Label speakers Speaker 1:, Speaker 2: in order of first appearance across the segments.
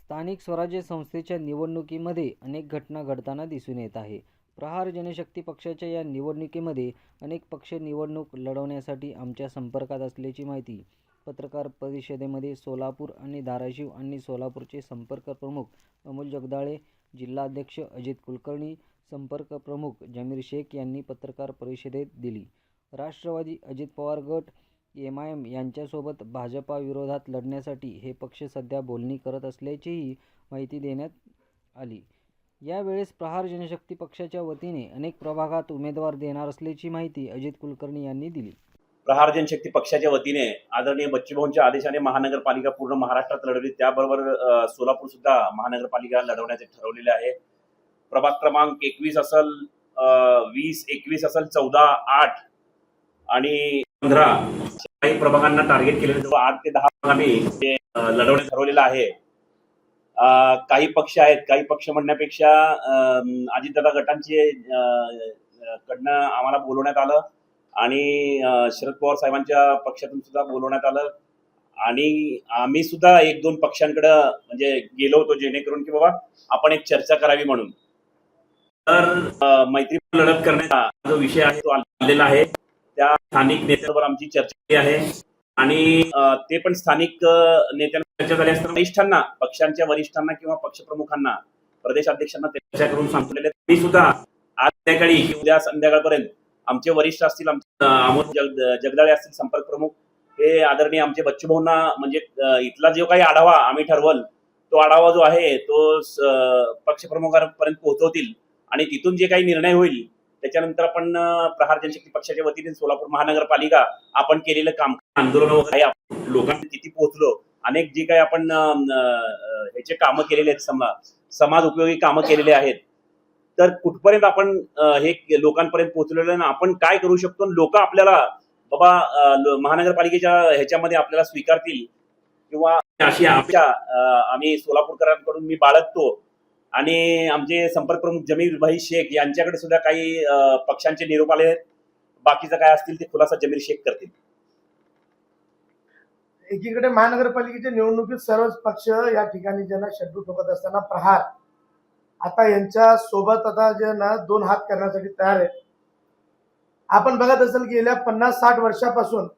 Speaker 1: स्थानिक स्वराज्य संस्थेच्या निवडणुकीमध्ये अनेक घटना घडताना दिसून येत आहे. प्रहार जनशक्ती पक्षाच्या या निवडणुकीमध्ये अनेक पक्ष निवडणूक लढवण्यासाठी आमच्या संपर्कात असल्याची माहिती पत्रकार परिषदेमध्ये सोलापूर आणि धाराशिव आणि सोलापूरचे संपर्क प्रमुख अमोल जगदाळे, जिल्हाध्यक्ष अजित कुलकर्णी, संपर्क प्रमुख जमीर शेख यांनी पत्रकार परिषदेत दिली. राष्ट्रवादी, अजित पवार गट, एमआयएम यांच्यासोबत भाजपा विरोधात लढण्यासाठी हे पक्ष सध्या बोलणी करत असल्याचीही माहिती देण्यात आली. यावेळेस प्रहार जनशक्ती पक्षाच्या वतीने अनेक प्रभागात उमेदवार देणार असल्याची माहिती अजित कुलकर्णी यांनी दिली.
Speaker 2: प्रहार जनशक्ती पक्षाच्या वतीने आदरणीय बच्चूभाऊंच्या आदेशाने महानगरपालिका पूर्ण महाराष्ट्रात लढवली, त्याबरोबर सोलापूर सुद्धा महानगरपालिका लढवण्याचे ठरवलेले आहे. प्रभाग क्रमांक 21 असेल, 20, 21 असेल, 14, 8 आणि 15 काही प्रभागांना टार्गेट केलेले 8 ते 10 आम्ही लढवणे ठरवलेलं आहे. काही पक्ष आहेत, काही पक्ष म्हणण्यापेक्षा अजितदादा गटांचे कडनं आम्हाला बोलवण्यात आलं आणि शरद पवार साहेबांच्या पक्षातून सुद्धा बोलवण्यात आलं आणि आम्ही सुद्धा 1-2 पक्षांकडे म्हणजे गेलो होतो, जेणेकरून की बाबा आपण एक चर्चा करावी म्हणून. तर मैत्री लढत करण्याचा जो विषय आहे तो आलेला आहे. त्या स्थानिक नेत्यांवर आमची चर्चा केली आहे आणि ते पण स्थानिक नेत्यांवर चर्चा झाली असताना वरिष्ठांना, पक्षांच्या वरिष्ठांना किंवा पक्षप्रमुखांना, प्रदेशाध्यक्षांना चर्चा करून सांगितलेले. मी सुद्धा आज संध्याकाळी किंवा उद्या संध्याकाळपर्यंत आमचे वरिष्ठ असतील, अमोल जगदाळे असतील संपर्क प्रमुख, हे आदरणीय आमचे बच्चूभाऊंना म्हणजे इथला जो काही आढावा आम्ही ठरवल तो आढावा जो आहे तो पक्षप्रमुखांपर्यंत पोहोचवतील आणि तिथून जे काही निर्णय होईल त्याच्यानंतर आपण प्रहार जनशक्ती पक्षाच्या वतीने सोलापूर महानगरपालिका आपण केलेलं काम, आंदोलन वगैरे लोकांना किती पोहोचलो, अनेक जे काही आपण ह्याचे कामं केलेले आहेत, समाज उपयोगी कामं केलेले आहेत, तर कुठपर्यंत आपण हे लोकांपर्यंत पोहोचलेलं ना, आपण काय करू शकतो, लोक आपल्याला बाबा महानगरपालिकेच्या ह्याच्यामध्ये आपल्याला स्वीकारतील किंवा अशी आम्ही सोलापूरकरांकडून मी बाळगतो. आणि आमचे संपर्क प्रमुख जमीर भाई शेख यांच्याकडे सुद्धा काही पक्षांचे निरोप आले आहेत. बाकीचं काय असतील ते खुलासा जमीर शेख करतील.
Speaker 3: एकीकडे महानगरपालिकेच्या निवडणुकीत सर्वच पक्ष या ठिकाणी ज्यांना शेड्यू ठोकत असताना प्रहार आता यांच्या सोबत आता जे ना 2 हात करण्यासाठी तयार आहे. आपण बघत असाल की गेल्या 50-60 वर्षापासून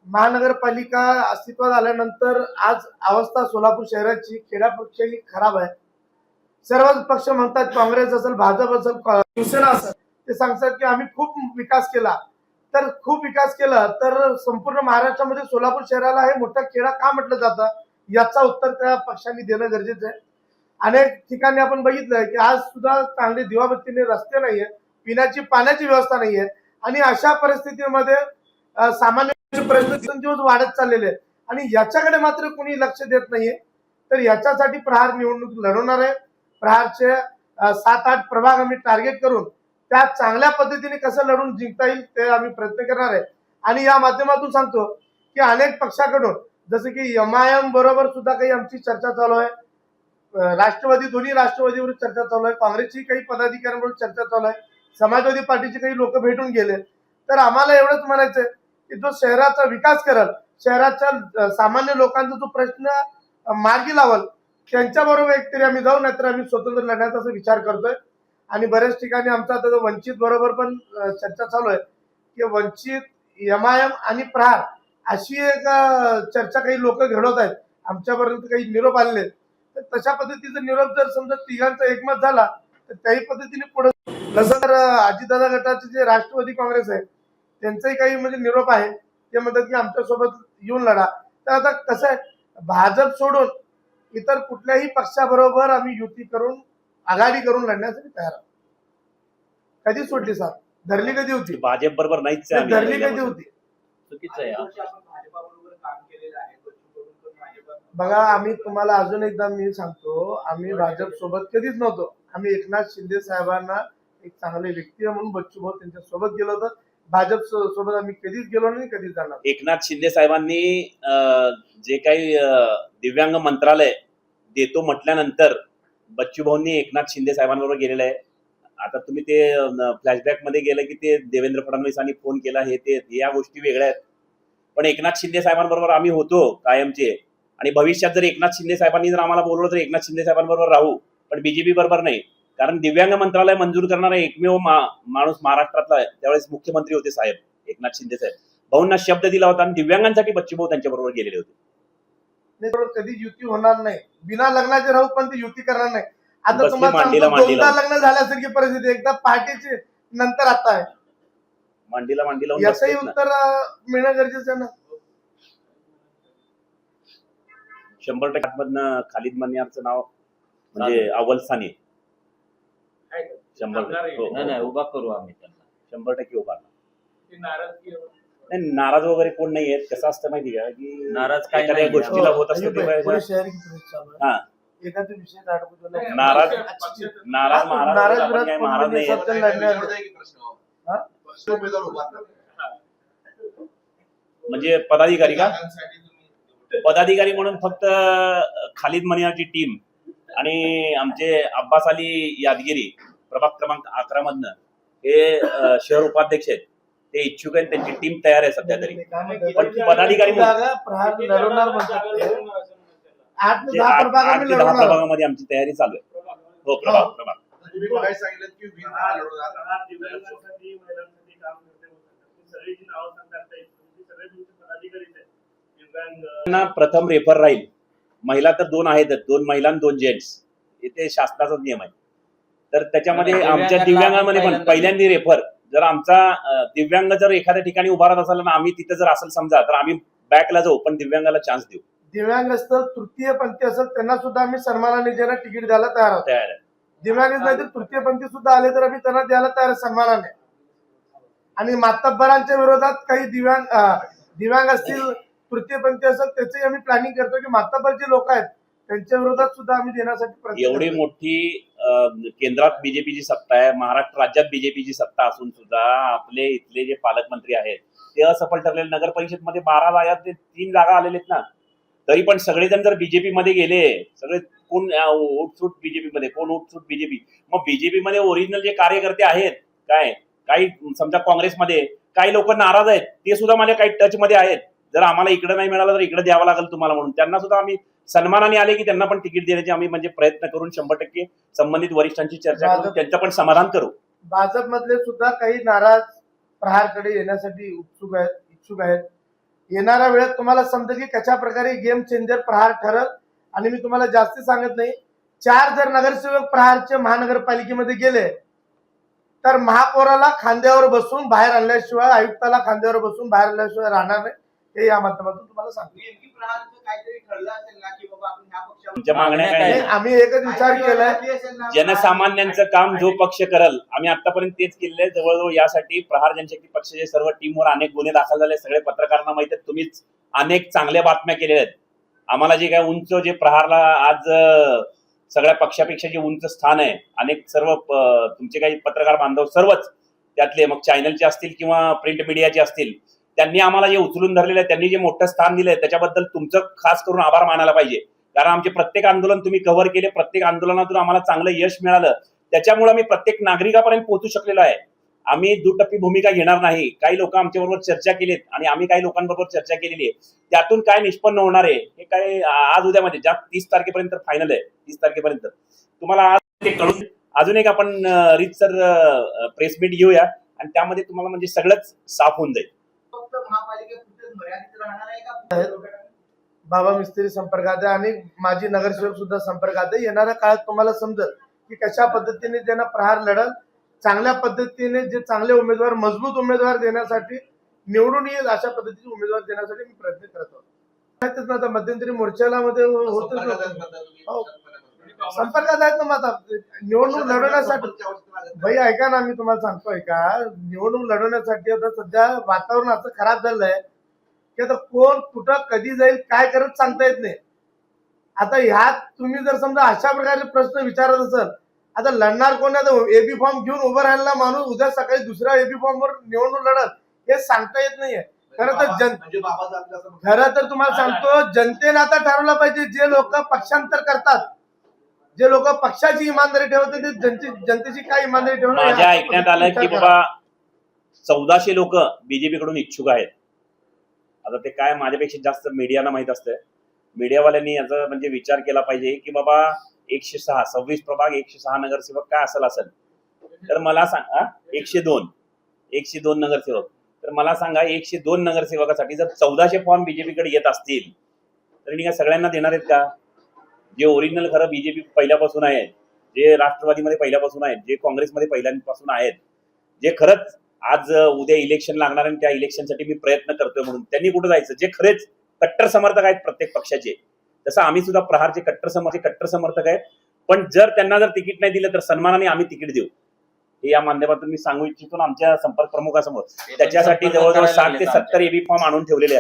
Speaker 3: महानगरपालिका अस्तित्वात आल्यानंतर आज अवस्था सोलापूर शहराची खेड्यापेक्षाही खराब आहे. सर्वच पक्ष म्हणतात, काँग्रेस असेल, भाजप असेल, शिवसेना असेल, ते सांगतात की आम्ही खूप विकास केला. तर खूप विकास केला तर संपूर्ण महाराष्ट्रामध्ये सोलापूर शहराला हे मोठा खेडा का म्हटलं जातं, याचा उत्तर त्या पक्षांनी देणं गरजेचं आहे. अनेक ठिकाणी आपण बघितलंय की आज सुद्धा चांगले दिवाबत्तीने रस्ते नाहीये, पिण्याची पाण्याची व्यवस्था नाहीये आणि अशा परिस्थितीमध्ये सामान्य प्रश्न दिवसेंदिवस वाढत चाललेले आहेत आणि याच्याकडे मात्र कोणी लक्ष देत नाहीये. तर याच्यासाठी प्रहार निवडणूक लढवणार आहे. प्रहारचे 7-8 प्रभाग आम्ही टार्गेट करून त्या चांगल्या पद्धतीने कसं लढून जिंकता येईल ते आम्ही प्रयत्न करणार आहे. आणि या माध्यमातून सांगतो की अनेक पक्षाकडून जसे की एमआयएम बरोबर सुद्धा काही आमची चर्चा चालू आहे, राष्ट्रवादी, दोन्ही राष्ट्रवादीवर चर्चा चालू आहे, काँग्रेसची काही पदाधिकाऱ्यांबरोबर चर्चा चालू आहे, समाजवादी पार्टीचे काही लोक भेटून गेले. तर आम्हाला एवढंच म्हणायचंय की जो शहराचा विकास करेल, शहराच्या सामान्य लोकांचा जो प्रश्न मार्गी लावल, त्यांच्याबरोबर एकतरी आम्ही जाऊ, नाहीतर आम्ही स्वतंत्र लढण्याचा विचार करतोय. आणि बऱ्याच ठिकाणी आमचा आता वंचित बरोबर पण चर्चा चालू आहे की वंचित, एमआयएम आणि प्रहार अशी एक चर्चा काही लोक घडवत आहेत. आमच्यापर्यंत काही निरोप आलेले आहेत. तर तशा पद्धतीचा निरोप जर समजा तिघांचा एकमत झाला तर त्याही पद्धतीने पुढे. जसं तर अजितदादा गटाचे जे राष्ट्रवादी काँग्रेस आहे त्यांचाही काही म्हणजे निरोप आहे, ते म्हणतात की आमच्यासोबत येऊन लढा. तर आता कसं आहे, भाजप सोडून इतर कुठल्याही पक्षाबरोबर आम्ही युती करून आघाडी करून लढण्यासाठी तयार आहोत. कधी सोडली साथ धरली, कधी होती
Speaker 2: भाजप बरोबर नाहीच,
Speaker 3: धरली कधी होती.
Speaker 2: चुकीचं आहे.
Speaker 3: बघा, आम्ही तुम्हाला अजून एकदा मी सांगतो, आम्ही भाजप सोबत कधीच नव्हतो. आम्ही एकनाथ शिंदे साहेबांना एक चांगले व्यक्ती म्हणून बच्चूभाऊ त्यांच्या सोबत गेलो होतो. भाजप सोबत आम्ही कधीच गेलो नाही, कधीच जाणार.
Speaker 2: एकनाथ शिंदे साहेबांनी जे काही दिव्यांग मंत्रालय देतो म्हटल्यानंतर बच्चूभाऊंनी एकनाथ शिंदे साहेबांबरोबर गेलेलं आहे. आता तुम्ही ते फ्लॅशबॅक मध्ये गेलं की ते देवेंद्र फडणवीसांनी फोन केला, हे ते या गोष्टी वेगळ्या आहेत. पण एकनाथ शिंदे साहेबांबरोबर आम्ही होतो कायमचे. आणि भविष्यात जर एकनाथ शिंदे साहेबांनी जर आम्हाला बोलवलं तर एकनाथ शिंदे साहेबांबरोबर राहू, पण बीजेपी बरोबर नाही. कारण दिव्यांग मंत्रालय मंजूर करणारा एकमेव माणूस महाराष्ट्रातला त्यावेळेस मुख्यमंत्री होते साहेब एकनाथ शिंदे साहेब. भाऊंना शब्द दिला होता आणि दिव्यांगांसाठी बच्चूभाऊ त्यांच्याबरोबर गेलेले होते.
Speaker 3: कधी युती होणार नाही, बिना लग्नाचे राहू पण ती युती करणार नाही. आता
Speaker 2: बसली
Speaker 3: तुम्हाला
Speaker 2: मांडीला
Speaker 3: सांगतो,
Speaker 2: मांडी
Speaker 3: दोनदा
Speaker 2: लावून.
Speaker 3: लग्न झाल्यासारखी परिस्थिती, एकदा पार्टीची नंतर आता आहे.
Speaker 2: मांडीला मांडी लावून
Speaker 3: याचंही
Speaker 2: बसलेत ना.
Speaker 3: उत्तर मिळणं गरजेचं आहे ना.
Speaker 2: 100% मधनं खालिद मन्यारचं नाव म्हणजे अव्वल स्थानी आहे. 100% हो,
Speaker 4: नाही उभा करू आम्ही त्यांना.
Speaker 2: 100% उभारला. नाही, नाराज वगैरे कोण नाही आहेत. कसं असतं माहिती का की
Speaker 4: नाराज काही
Speaker 2: एखाद्या
Speaker 4: नाही.
Speaker 2: गोष्टीला होत असतं
Speaker 3: अय्यूब
Speaker 2: तेव्हा
Speaker 3: भाई, थोडी शहरी की परिस्थिती चालू आहे.
Speaker 2: हा
Speaker 3: एखाद्या विषयात अडकू नये.
Speaker 2: नाराज
Speaker 3: नाराज
Speaker 2: महाराज आपण
Speaker 3: विराट
Speaker 2: काही
Speaker 3: कोहली
Speaker 2: महाराज नाही आहेत.
Speaker 3: सत्य लढण्यात. हा?
Speaker 2: म्हणजे पदाधिकारी का पदाधिकारी म्हणून फक्त खालिद मनियारची टीम आणि आमचे अब्बास अली यादगिरी प्रभाग क्रमांक 11 मधनं हे शहर उपाध्यक्ष आहेत. ते इच्छुक आहेत, त्यांची टीम तयार आहे सध्या तरी. पण पदाधिकारी म्हणून
Speaker 3: जागा प्रहार लढवणार म्हणतात ते. 8 ते 10
Speaker 2: 8
Speaker 3: प्रभाग
Speaker 2: ते 10 प्रभागामध्ये आमची तयारी चालू आहे. हो, प्रभाग प्रथम रेफर राहील. महिला तर 2 आहेतच, 2 महिला आणि 2 जेंट्स. इथे शासनाचाच नियम आहे. तर त्याच्यामध्ये आमच्या दिव्यांगामध्ये पण पहिल्यांदा रेफर. जर आमचा दिव्यांग जर एखाद्या ठिकाणी उभा राहत असेल ना, आम्ही तिथे जर असेल समजा, तर आम्ही बॅकला जाऊ, पण दिव्यांगाला चान्स देऊ.
Speaker 3: दिव्यांग असतं, तृतीयपंथी असेल, त्यांना सुद्धा आम्ही सन्मानाने ज्यांना तिकीट द्यायला तयार आहोत.
Speaker 2: तयार आहे.
Speaker 3: दिव्यांग नाही तर तृतीयपंथी सुद्धा आले तर आम्ही त्यांना द्यायला तयार आहे सन्मानाने. आणि मातब्बरांच्या विरोधात काही दिव्यांग असतील, तृतीयपंथी असेल, त्याचे आम्ही प्लॅनिंग करतो की मातब्बर जे लोक आहेत त्यांच्या विरोधात सुद्धा आम्ही देण्यासाठी प्रयत्न
Speaker 2: एवढी
Speaker 3: करतो.
Speaker 2: मोठी केंद्रात बीजेपीची सत्ता आहे, महाराष्ट्र राज्यात बीजेपीची सत्ता असून सुद्धा आपले इथले जे पालकमंत्री आहेत ते असफल ठरलेले. नगर परिषदमध्ये 12 जागा, ते 3 जागा आलेले आहेत ना. तरी पण सगळेजण जर बीजेपी मध्ये गेले, सगळे कोण उठसूट बीजेपी मध्ये, कोण उठसूट बीजेपी. मग बीजेपी मध्ये ओरिजिनल जे कार्यकर्ते आहेत, काय काही समजा काँग्रेसमध्ये काही लोक नाराज आहेत, ते सुद्धा माझ्या काही टच मध्ये आहेत. जर आम्हाला इकडे नाही मिळालं तर इकडे द्यावं लागेल तुम्हाला म्हणून त्यांना सुद्धा आम्ही सन्मानाने आले की त्यांना पण तिकीट देण्याचे आम्ही म्हणजे प्रयत्न करून 100% संबंधित वरिष्ठांची चर्चा करून त्यांचं पण समाधान करू.
Speaker 3: भाजपमधले सुद्धा काही नाराज प्रहारकडे येण्यासाठी इच्छुक आहेत. येणाऱ्या वेळेत तुम्हाला समजेल की कशा प्रकारे गेम चेंजर प्रहार ठरल. आणि मी तुम्हाला जास्ती सांगत नाही, 4 जर नगरसेवक प्रहारचे महानगरपालिकेमध्ये गेले तर महापौराला खांद्यावर बसून बाहेर आणल्याशिवाय, आयुक्ताला खांद्यावर बसून बाहेर आणल्याशिवाय राहणार नाही. हे या माध्यमातून तुम्हाला सांगतो.
Speaker 2: तुमच्या मागण्या काय
Speaker 3: नाही,
Speaker 2: आहेत?
Speaker 3: आम्ही एकच विचार केलाय,
Speaker 2: जनसामान्यांचं काम जो पक्ष करल आम्ही आतापर्यंत तेच केलेलं आहे. जवळजवळ यासाठी प्रहार जनशक्ती पक्षाचे सर्व टीमवर अनेक गुन्हे दाखल झाले. सगळे पत्रकारांना माहिती आहेत. तुम्हीच अनेक चांगल्या बातम्या केलेल्या आहेत. आम्हाला जे काय उंच, जे प्रहारला आज सगळ्या पक्षापेक्षा जे उंच स्थान आहे, अनेक सर्व तुमचे काही पत्रकार बांधव सर्वच त्यातले, मग चॅनलचे असतील किंवा प्रिंट मीडियाचे असतील, त्यांनी आम्हाला जे उचलून धरलेलं आहे, त्यांनी जे मोठं स्थान दिलंय त्याच्याबद्दल तुमचं खास करून आभार मानायला पाहिजे. कारण आमचे प्रत्येक आंदोलन तुम्ही कव्हर केले, प्रत्येक आंदोलनातून आम्हाला चांगलं यश मिळालं. त्याच्यामुळे आम्ही प्रत्येक नागरिकापर्यंत पोहोचू शकलेलो आहे. आम्ही दुटप्पी भूमिका घेणार नाही. काही लोक आमच्याबरोबर चर्चा केलीत आणि आम्ही काही लोकांबरोबर चर्चा केलेली आहे. त्यातून काय निष्पन्न होणार आहे हे काय आज उद्यामध्ये, ज्या 30 तारखेपर्यंत फायनल आहे, 30 तारखेपर्यंत तुम्हाला आज ते कळून. अजून एक आपण रीतसर प्रेस मीट घेऊया आणि त्यामध्ये तुम्हाला म्हणजे सगळंच साफ होऊन जाईल.
Speaker 3: बाबा मिस्त्री संपर्कात आहे आणि माजी नगरसेवक सुद्धा संपर्कात आहे. येणाऱ्या काळात तुम्हाला समजेल की कशा पद्धतीने त्यांना प्रहार लढल. चांगल्या पद्धतीने जे चांगले उमेदवार, मजबूत उमेदवार देण्यासाठी, निवडून येईल अशा पद्धतीचे उमेदवार देण्यासाठी मी प्रयत्न करत आहोत. माहितीच ना, आता मध्यंतरी मोर्चाला मध्ये होतच संपर्कात आहेत ना. मग आता निवडणूक लढवण्यासाठी, भाई ऐका ना, मी तुम्हाला सांगतो ऐका, निवडणूक लढवण्यासाठी आता सध्या वातावरण असं खराब झालंय की आता कोण कुठं कधी जाईल काय करत सांगता येत नाही. आता ह्यात तुम्ही जर समजा अशा प्रकारचे प्रश्न विचारत असाल, आता लढणार कोण आहे? आता एबी फॉर्म घेऊन उभं राहिलेला माणूस उद्या सकाळी दुसऱ्या एबी फॉर्म वर निवडणूक लढत, हे सांगता येत नाहीये. खरं तर तुम्हाला सांगतो, जनतेने आता ठरवलं पाहिजे. जे लोक पक्षांतर करतात, जे लोक पक्षाची इमानदारी ठेवतात, ते जनतेची काय इमानदारी ठेवणार?
Speaker 2: माझ्या ऐकण्यात आलं की बाबा 1400 लोक बीजेपी कडून इच्छुक आहेत. आता ते काय माझ्यापेक्षा जास्त मीडियाला माहित असतंय. मीडियावाल्यांनी याचा म्हणजे विचार केला पाहिजे की बाबा 106 26 प्रभाग 106 नगरसेवक काय असेल. तर मला सांगा 102 नगरसेवक. तर मला सांगा 102 नगरसेवकासाठी जर 1400 फॉर्म बीजेपीकडे येत असतील तर मी काय सगळ्यांना देणार आहेत का? जे ओरिजिनल खरं बीजेपी पहिल्यापासून आहेत, जे राष्ट्रवादीमध्ये पहिल्यापासून आहेत, जे काँग्रेसमध्ये पहिल्यापासून आहेत, जे खरंच आज उद्या इलेक्शन लागणार आणि त्या इलेक्शनसाठी मी प्रयत्न करतोय म्हणून त्यांनी कुठे जायचं? जे खरेच कट्टर समर्थक आहेत प्रत्येक पक्षाचे, तसं आम्ही सुद्धा प्रहारचे कट्टर समर्थक आहेत. पण जर त्यांना जर तिकीट नाही दिलं तर सन्मानाने आम्ही तिकीट देऊ, हे या माध्यमातून मी सांगू इच्छितो आमच्या संपर्क प्रमुखासमोर. त्याच्यासाठी जवळजवळ 60 ते 70 एबी फॉर्म आणून ठेवलेले आहेत.